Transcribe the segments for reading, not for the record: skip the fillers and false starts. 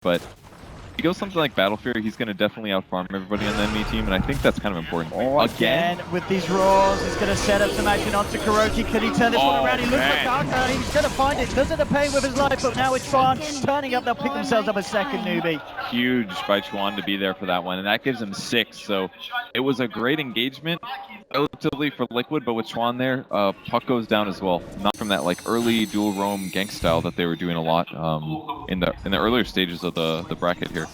but if he goes something like Battle Fury, he's going to definitely outfarm everybody on the enemy team, and I think that's kind of important. Again, with these roars, he's going to set up some action onto Kuroki. Can he turn this one around? He looks like Kaka. He's going to find it. Doesn't pay with his life, but now it's Chuan turning up. They'll pick themselves up a second, Newbee. Huge by Chuan to be there for that one, and that gives him 6. So it was a great engagement, relatively for Liquid, but with Chuan there, puck goes down as well. Not from that like early dual roam gank style that they were doing a lot in the earlier stages of the bracket here.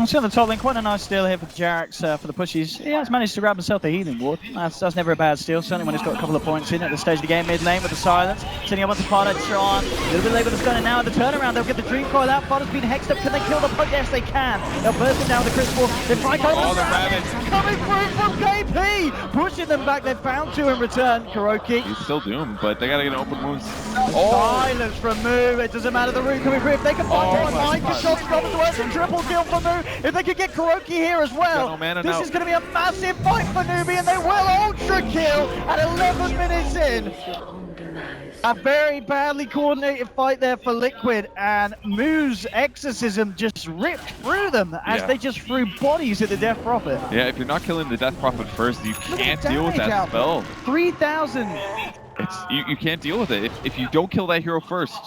See on the top lane, quite a nice steal here for Jarax for the pushes. He has managed to grab himself the Healing Ward. That's never a bad steal, certainly when he's got a couple of points in at the stage of the game. Mid lane with the silence. Sending up onto Fada, Chuan. A little bit late with the stun, and now at the turnaround, they'll get the Dream Coil out. Fada's been hexed up. Can they kill the puck? Yes, they can. They'll burst him down with the Crystal. They try the rabbit coming through from KP, pushing them back. They found 2 in return. Kuroki. He's still doomed, but they gotta get an open wounds. Silence from Moo. It doesn't matter the route coming through. If they can find one, mind control drops to work. Triple kill for Moo. If they could get Kuroki here as well, this is going to be a massive fight for Newbee, and they will ultra kill at 11 minutes in. A very badly coordinated fight there for Liquid, and Moo's exorcism just ripped through them as they just threw bodies at the Death Prophet. Yeah, if you're not killing the Death Prophet first, you can't deal with that spell. 3,000. You can't deal with it. If you don't kill that hero first,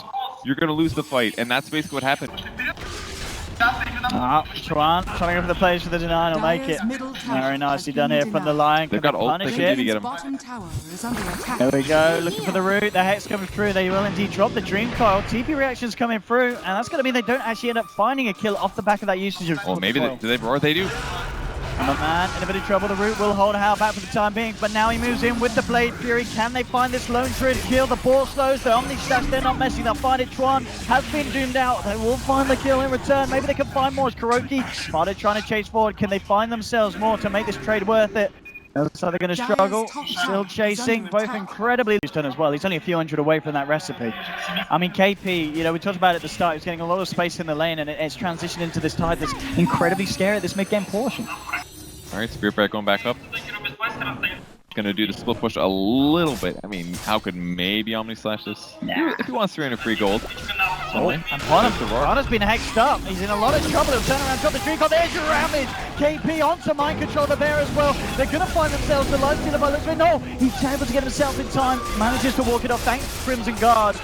you're going to lose the fight, and that's basically what happened. Chuan trying to go for the plays for the deny, will make it. Very nicely done here from the line. They've got ult, they can get him. There we go, looking for the root, the Hex coming through, they will indeed drop the Dream Coil. TP reactions coming through, and that's going to mean they don't actually end up finding a kill off the back of that usage of maybe do they roar? They do. And the man in a bit of trouble. The root will hold Hal back for the time being, but now he moves in with the Blade Fury. Can they find this lone Druid kill? The ball slows, the Omni Slash, they're not messing. They'll find it. Chuan has been doomed out. They will find the kill in return. Maybe they can find more as Kuroki. Fada trying to chase forward. Can they find themselves more to make this trade worth it? Looks like they're going to struggle. Still chasing, both incredibly done as well. He's only a few hundred away from that recipe. I mean, KP, you know, we talked about it at the start. He's getting a lot of space in the lane, and it's transitioned into this tide that's incredibly scary at this mid-game portion. Alright, Spirit Break going back up. Gonna do the split push a little bit. I mean, how could maybe Omni Slash this? If he wants 300 free gold. And Pana's been hexed up. He's in a lot of trouble. He'll turn around, drop the Dream Coil. There's your Ravage. KP onto mind control the bear as well. They're gonna find themselves the life stealer by Lisbon. No, he's able to get himself in time. Manages to walk it off thanks to Crimson Guard.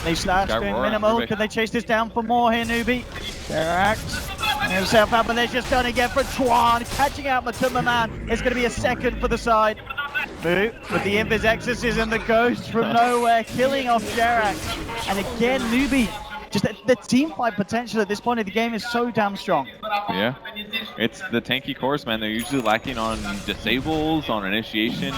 They slash doing minimal. Can they chase this down for more here, Newbee? Jarax himself out, but they're just done again for Chuan, catching out Matuma Man. It's going to be a second for the side. Moo with the Invis Exorcism, the ghost from nowhere, killing off Jarax. And again, Newbee, just the team fight potential at this point of the game is so damn strong. Yeah, it's the tanky course, man. They're usually lacking on disables, on initiation.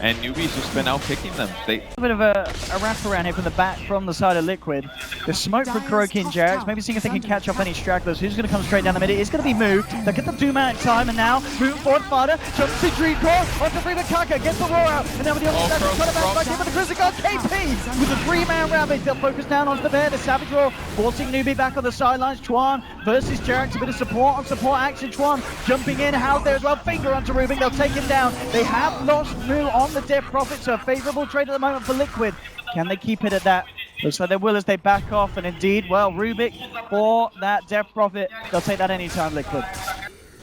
And Newbee's just been out picking them. A bit of a wraparound here from the back from the side of Liquid. The smoke from Kuroki and Jarax. Maybe seeing if they can catch up any stragglers. Who's going to come straight down the middle? It's going to be Moo. They'll get the Doom out in time, and now moving forward, Fada jumps to Dream Coil onto Freeman Kaka, gets the roar out, and now with the other side, trying to bounce back in with the Crimson Guard. KP with the 3-man Ravage. They'll focus down onto the bear. The Savage Roar forcing Newbee back on the sidelines. Chuan versus Jarax. A bit of support on support action. Chuan jumping in, Hal there as well. Finger onto Rubik. They'll take him down. They have lost Moo on the Death Prophet, so a favourable trade at the moment for Liquid. Can they keep it at that? Looks like they will as they back off, and indeed, well, Rubik for that Death Prophet. They'll take that anytime, Liquid.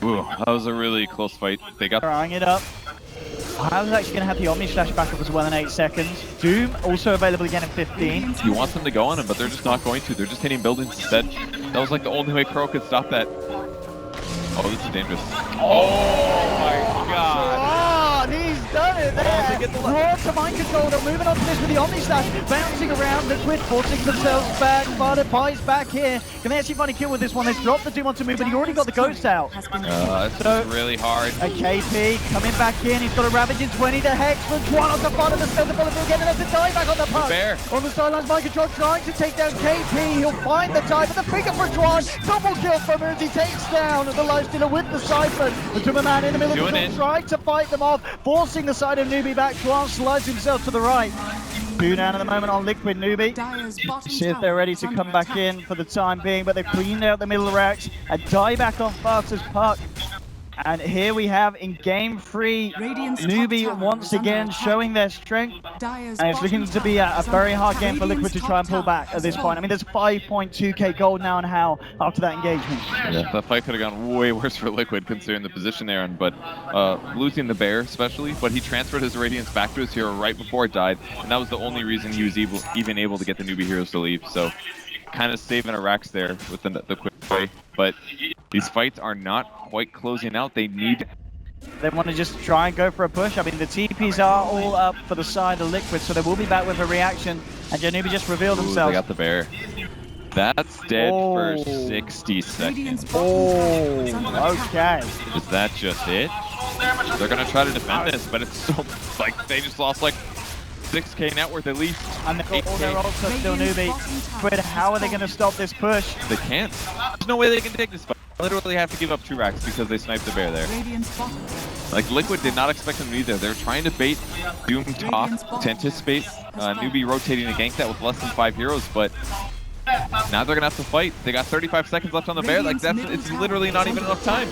Ooh, that was a really close fight. They got trying it up. How's actually going to have the Omni Slash back up as well in 8 seconds. Doom also available again in 15. You want them to go on him, but they're just not going to. They're just hitting buildings instead. That was like the only way Crow could stop that. Oh, this is dangerous. Oh my god. He's done it there. Roar to mind control. They're moving on to this with the Omni Slash. Bouncing around. Liquid forcing themselves back. Fada Pie's back here. Can they actually find a kill with this one? They've dropped the Doom onto Moo, but he already got the Ghost out. It's really hard. A KP coming back in. He's got a Ravage in 20. The Hex from Chuan on the bottom. The Stealth Bullet getting enough to die back on the puck. On the sidelines, mind control trying to take down KP. He'll find the tie, but the finger for Chuan. Double kill from him as he takes down the life stealer with the Siphon. The Tumor Man in the middle of the field trying to fight them off, forcing the side of Newbee back. Chuan slides himself to the right. 2 down at the moment on Liquid. Newbee. See if they're ready to come back in for the time being, but they've cleaned out the middle racks. A die back on Farsa's puck. And here we have in game 3, Newbee once again showing their strength. And it's looking to be a very hard game for Liquid to try and pull back at this point. I mean, there's 5.2k gold now and how after that engagement. Yeah, that fight could have gone way worse for Liquid considering the position they're in, but losing the bear especially, but he transferred his Radiance back to his hero right before it died, and that was the only reason he was even able to get the Newbee heroes to leave. So kind of saving Arax there with the quick play, but these fights are not quite closing out. They want to just try and go for a push. I mean, the TPs are all up for the side of Liquid, so they will be back with a reaction, and Newbee just revealed themselves. They got the bear. That's dead for 60 seconds. Oh, okay. Is that just it? They're going to try to defend this, but it's so, like, they just lost, like, 6k net worth at least. And they're also still Newbee. But how are they going to stop this push? They can't. There's no way they can take this fight. They literally have to give up 2 racks because they sniped the bear there. Like, Liquid did not expect them to be there. They're trying to bait Doom top to anticipate Newbee rotating a gank that with less than 5 heroes, but now they're gonna have to fight. They got 35 seconds left on the bear. Like, it's literally not even enough time.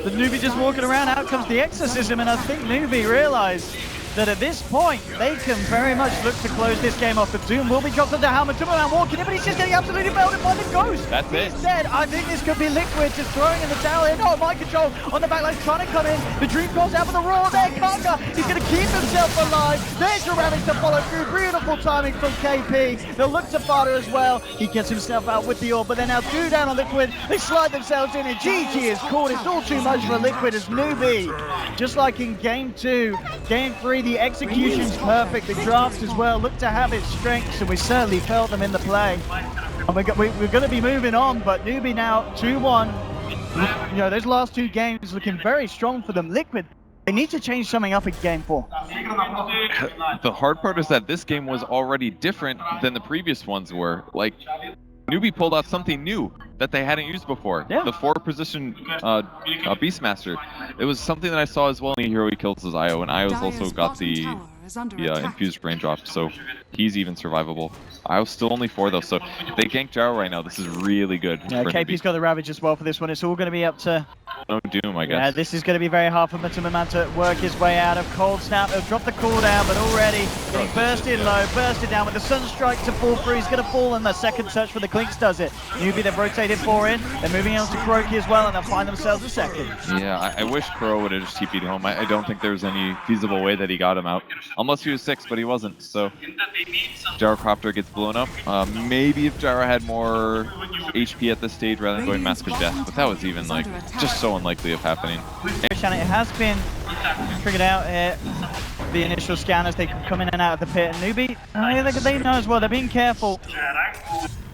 The Newbee just walking around. Out comes the exorcism, and I think Newbee realized that at this point, they can very much look to close this game off. The Doom will be dropped under helmet. Doom walking in, but he's just getting absolutely belted by the Ghost. That's it. He's dead. I think this could be Liquid just throwing in the towel here. No, mind control on the backline trying to come in. The Dream calls out for the Roar there. Kanga, he's going to keep himself alive. There's Jaramic to follow through. Beautiful timing from KP. They'll look to Fada as well. He gets himself out with the orb, but they're now 2 down on Liquid. They slide themselves in, and GG is called. It's all too much for Liquid as Newbee. Just like in game 2, game 3, the execution's perfect. The draft as well looked to have its strengths, and we certainly felt them in the play. And we're going to be moving on, but Newbee now 2-1. You know, those last 2 games looking very strong for them. Liquid, they need to change something up in game 4. The hard part is that this game was already different than the previous ones were. Like, Newbee pulled out something new that they hadn't used before. Yeah. The 4-position Beastmaster. It was something that I saw as well in the hero he kills his Io, and Io's also got the infused raindrop, so he's even survivable. Io's still only 4 though, so if they gank Gyro right now, this is really good. Yeah, KP's got the Ravage as well for this one. It's all going to be up to... No Doom, I guess. Yeah, this is going to be very hard for Mataman to work his way out of Cold Snap. He'll drop the cooldown, but already getting bursted low, bursted down with the Sunstrike to fall through. He's going to fall, and the second search for the Clinks does it. Newbee, they've rotated 4 in. They're moving on to Kuroki as well, and they'll find themselves a second. Yeah, I wish Kuro would have just TP'd home. I don't think there's any feasible way that he got him out. Unless he was 6, but he wasn't, so Gyrocopter gets blown up. Maybe if Gyro had more HP at this stage rather than going Mask of Death, but that was even, like, just so unlikely of happening. It has been triggered out here. The initial scanners, they can come in and out of the pit. And Newbee, they know as well, they're being careful.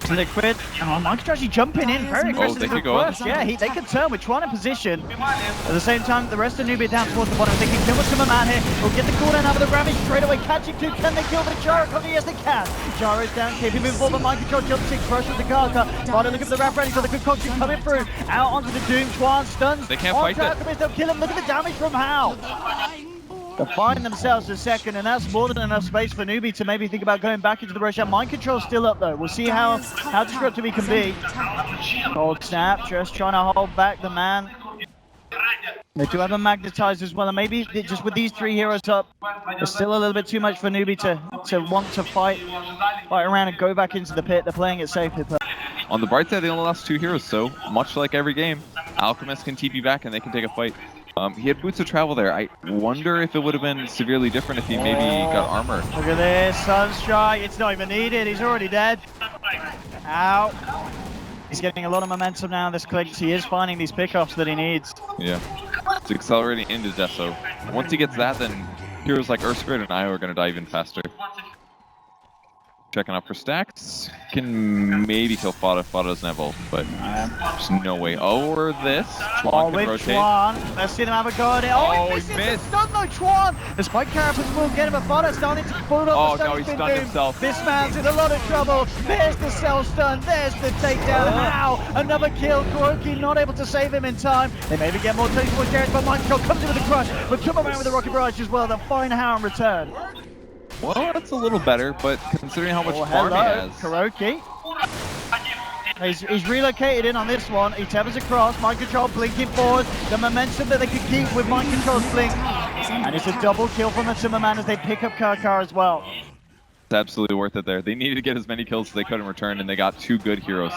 Liquid, Mike's actually jumping in very aggressive. They could go up. Yeah, they can turn with Chuan in position. At the same time, the rest of Newbee down towards the bottom. They can kill Mataman here. We'll get the cooldown out of the Ravage straight away. Catching 2, can they kill the Gyro? Yes, they can. Gyro's down, keeping moving forward. Mind control, jumps in, crush with the Garka. Trying to look at the Wrap ready for the concoction coming through. Out onto the Doom, Chuan stuns. They can't fight that. They'll kill him. Look at the damage from Hal. They'll find themselves a second, and that's more than enough space for Newbee to maybe think about going back into the rush. Mind control's still up though. We'll see how disruptive he can be. Cold Snap just trying to hold back the man. They do have a magnetized as well, and maybe just with these 3 heroes up, it's still a little bit too much for Newbee to want to fight around and go back into the pit. They're playing it safely. But on the bright side, they only lost 2 heroes, so much like every game, Alchemist can TP back and they can take a fight. He had boots of travel there. I wonder if it would have been severely different if he maybe got armor. Look at this, Sunstrike. It's not even needed. He's already dead. Out. He's getting a lot of momentum now in this Clinks. He is finding these pickups that he needs. Yeah. It's accelerating into death, so once he gets that, then heroes like Earthspirit and Io are going to die even faster. Checking out for stacks. Can maybe kill Fada. Fada doesn't have ult, but there's no way. Or this. Chuan can rotate. Chuan. Let's see them have a go at it. Oh, he missed. Stun though, Chuan. The spike carapace will get him, but Fada's starting to pull up. Oh, no, he stunned himself. This man's in a lot of trouble. There's the self stun. There's the takedown. How? Another kill. Kuroki not able to save him in time. They maybe get more takes towards Jared, but Mind Control comes in with a crush. But come around with the Rocket Barrage as well. They'll find How in return. Well, that's a little better, but considering how much farm he has. Kuroki. He's relocated in on this one. He tethers across. Mind control blinking forward. The momentum that they could keep with mind control's blink. And it's a double kill from the Timmerman as they pick up Karkar as well. It's absolutely worth it there. They needed to get as many kills as they could in return, and they got 2 good heroes.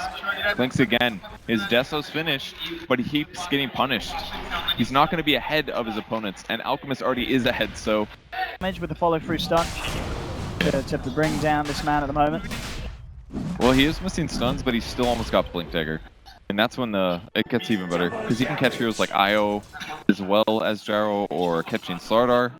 Blinks again. His Deso's finished, but he keeps getting punished. He's not going to be ahead of his opponents, and Alchemist already is ahead, so... Damage with the follow-through stun to bring down this man at the moment. Well, he is missing stuns, but he still almost got Blink Dagger. And that's when it gets even better, because he can catch heroes like Io, as well as Gyro, or catching Slardar.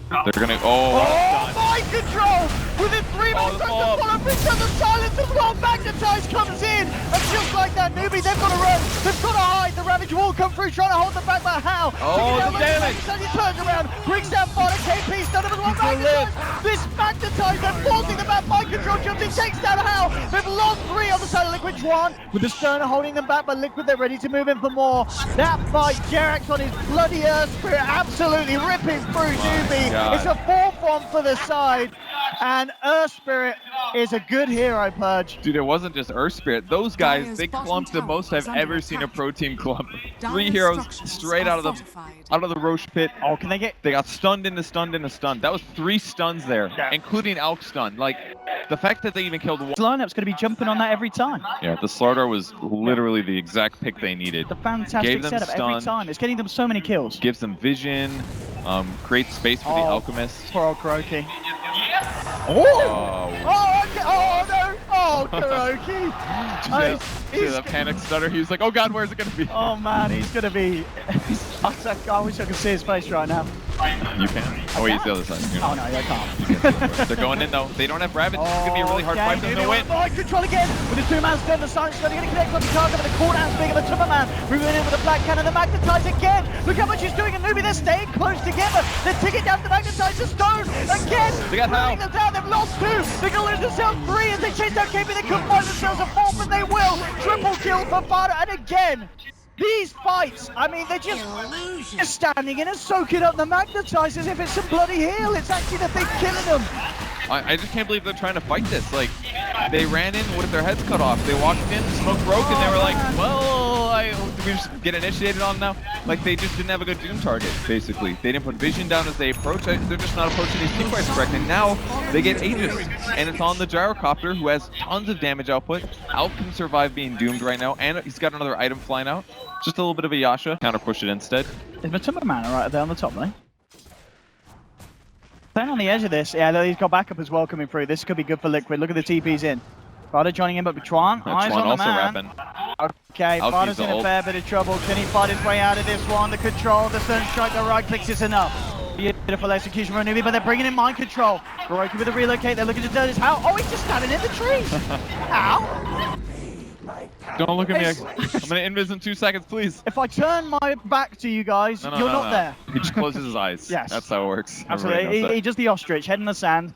They're gonna. Oh, mind control! Within 3 minutes, the follow brings down the silence as well. Magnetize comes in, and just like that, Newbee, they've got to run, they've got to hide. The Ravage will come through, trying to hold them back, but how? Oh, the damage! He turns around, brings down Fodder, KP, stun him as well. Magnetize! This Magnetize, they're forcing them back. Mind control jumps in, takes down Hal. They've lost 3 on the side of Liquid. Juan with the stun holding them back, but Liquid, they're ready to move in for more. That fight, Jerax on his bloody Earth Spirit, absolutely ripping through Newbee. It's a 4-1 for the side, and Earth Spirit is a good hero, Purge. Dude, it wasn't just Earth Spirit. Those guys, they clumped the most I've ever seen a pro team clump. 3 heroes straight out of the Roche pit. Oh, can they get? They got stunned into stunned into stunned. That was 3 stuns there, including Alk stun. Like, the fact that they even killed one. This lineup's going to be jumping on that every time. Yeah, the Slardar was literally the exact pick they needed. The fantastic setup every time. It's getting them so mmany kills. Gives them vision, creates space for the Alchemist. Poor old Kuroki. Oh! Oh, okay. Oh no! Oh, Kuroki! He's a panic stutter. He was like, oh god, where's it going to be? Oh man, he's going to be... I wish I could see his face right now. You can. Oh, wait, he's the other side. Oh no, I can't. They're going in though. They don't have Ravage. It's going to be a really hard fight for them to win. Mind control again with the 2-man stun. The silence stun. They're going to connect on the target, but the cooldown's big of the Timmerman. Moving in with the black cannon. The Magnetize again. Look how much he's doing in Newbee. They're staying close together. They're ticking down the Magnetize. The stone again. They got Hal. Them down. They've lost 2. They're going to lose themselves 3 as they chase down KP. They couldn't find themselves a 4th, but they will. Triple kill for Fada. And again, these fights, I mean, they're just standing in and soaking up the Magnetize as if it's a bloody heal. It's actually the thing killing them. I just can't believe they're trying to fight this. Like, they ran in with their heads cut off. They walked in, smoke broke, and they were like, well, do we just get initiated on now? Like, they just didn't have a good Doom target, basically. They didn't put vision down as they approach. They're just not approaching these team fights correctly. And now they get Aegis, and it's on the Gyrocopter, who has tons of damage output. Alp can survive being doomed right now, and he's got another item flying out. Just a little bit of a Yasha. Counter push it instead. Is Timmerman right there on the top lane? Staying on the edge of this. Yeah, he's got backup as well coming through. This could be good for Liquid. Look at the TPs in. Fada joining in, but Chuan, eyes on the also man. Rapping. Okay, Fada's in a fair bit of trouble. Can he fight his way out of this one? The control, the stun strike, the right clicks is enough. Beautiful execution from Newbee, but they're bringing in mind control. Kuroki with the relocate. They're looking to do this. How? Oh, he's just standing in the tree. How? Don't look at me. I'm going to invis in 2 seconds, please. If I turn my back to you guys, you're not there. He just closes his eyes. Yes. That's how it works. Absolutely. He does the ostrich, head in the sand.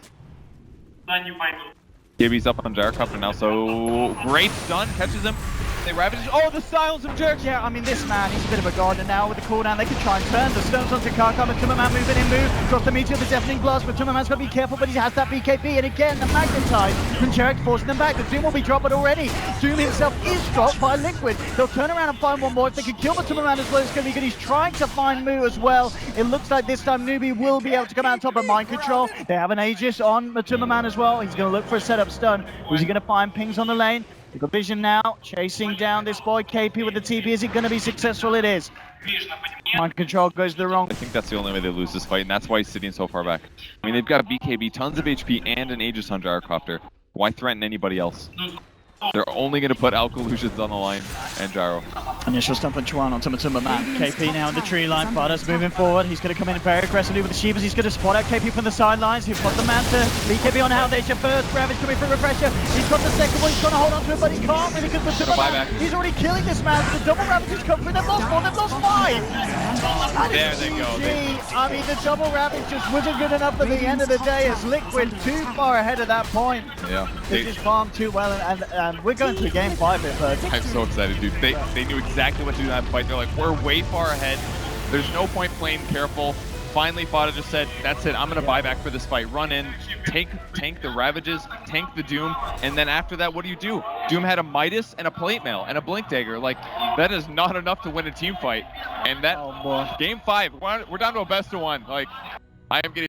Gibby's up on Gyrocopter now, so great stun, catches him. They ravage. Oh, the silence of Jerks. Yeah, I mean, this man, he's a bit of a gardener now with the cooldown. They can try and turn the stones onto Karkar, but Timmerman moving in, drops the meteor, the deafening blast, but Timmerman's got to be careful, but he has that BKB, and again, the Magnetize from Jerks forcing them back. The Doom will be dropped, but already, Doom himself is dropped by Liquid. They'll turn around and find one more. If they can kill the Timmerman as well, it's going to be good. He's trying to find Moo as well. It looks like this time Newbee will be able to come out on top of mind control. They have an Aegis on the Timmerman as well. He's going to look for a setup stun. Who's he going to find? Pings on the lane. They've got vision now, chasing down this boy KP with the TP. Is it going to be successful? It is. Mind control goes the wrong. I think that's the only way they lose this fight, and that's why he's sitting so far back. I mean, they've got BKB, tons of HP, and an Aegis on Gyrocopter. Why threaten anybody else? They're only going to put Alkalusions on the line and Gyro. Initial stun from Chuan onto Timmerman. KP now in the tree line. Fada's moving forward. He's going to come in very aggressively with the Shivas. He's going to spot out KP from the sidelines. He's got the man to BKB on Haldation first. Ravage coming for Refresher. He's got the second one. He's trying to hold on to it, but he can't really because the Timmerman, he's already killing this man. The double Ravage has come through. They've lost 4, they've lost 5. There they go. I mean, the double Ravage just wasn't good enough at the end of the day as Liquid too far ahead of that point. Yeah. They just farmed too well, and we're going to game 5 here, Bud. I'm so excited, dude. They knew exactly what to do in that fight. They're like, we're way far ahead. There's no point playing careful. Finally, Fada just said, that's it. I'm going to buy back for this fight. Run in, tank the Ravages, tank the Doom, and then after that, what do? Doom had a Midas and a plate mail and a blink dagger. Like, that is not enough to win a team fight. And that game 5, we're down to a best of 1. Like, I am getting